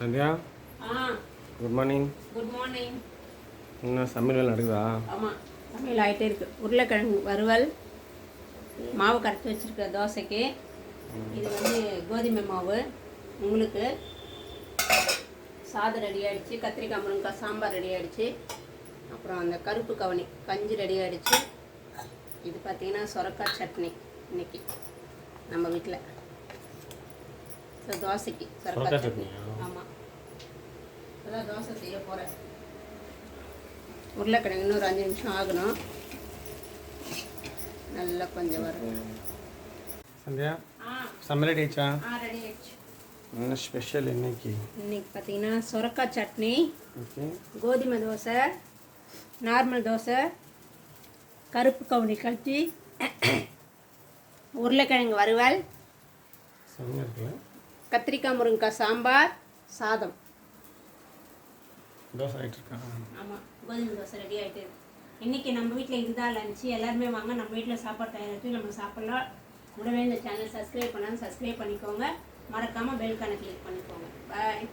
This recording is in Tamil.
Sandhya good morning. Good morning. என்ன சமையல் நடக்குதா? ஆமாம், சமையல் ஆகிட்டே இருக்குது. உருளைக்கிழங்கு வறுவல், மாவு கரைச்சி வச்சுருக்க தோசைக்கு. இது வந்து கோதுமை மாவு. உங்களுக்கு சாதம் ரெடி ஆகிடுச்சு, கத்திரிக்காய் முருங்கைக்காய் சாம்பார் ரெடி ஆகிடுச்சு, அப்புறம் அந்த கருப்பு கவனி கஞ்சி ரெடி ஆகிடுச்சு. இது பார்த்திங்கன்னா சொரக்காய் சட்னி இன்னைக்கு நம்ம வீட்டில். தோசைக்கு சொரக்காய் சட்னி. ஆமாம், அதான் தோசை செய்ய போகிறேன். உருளைக்கிழங்கு இன்னொரு 5 நிமிஷம் ஆகணும், நல்லா கொஞ்சம் வரும். சந்தியா சமையல் ரெடி ஆயிடுச்சா? ரெடி ஆயிடுச்சு. என்ன ஸ்பெஷல் இன்னைக்கு? இன்னைக்கு பார்த்தீங்கன்னா சொரக்காய் சட்னி, ஓகே, கோதுமை தோசை, நார்மல் தோசை, கருப்பு கவுனி கஞ்சி, உருளைக்கிழங்கு வறுவல், செம்மையாக இருக்குல்ல, கத்திரிக்காய் முருங்கைக்காய் சாம்பார், சாதம். தோசை ஆகிட்டுருக்கா? ஆமாம், கோதுமை தோசை ரெடி ஆகிட்டு. இன்றைக்கி நம்ம வீட்டில் இதுதான் லஞ்சு. எல்லாருமே வாங்க, நம்ம வீட்டில் சாப்பாடு தயாரித்து நம்ம சாப்பிட்லாம். கூடவே இந்த சேனல் சப்ஸ்கிரைப் பண்ணாலும் சப்ஸ்கிரைப் பண்ணிக்கோங்க. மறக்காமல் பெல் கணக்கு கிளிக் பண்ணிக்கோங்க. பாய்.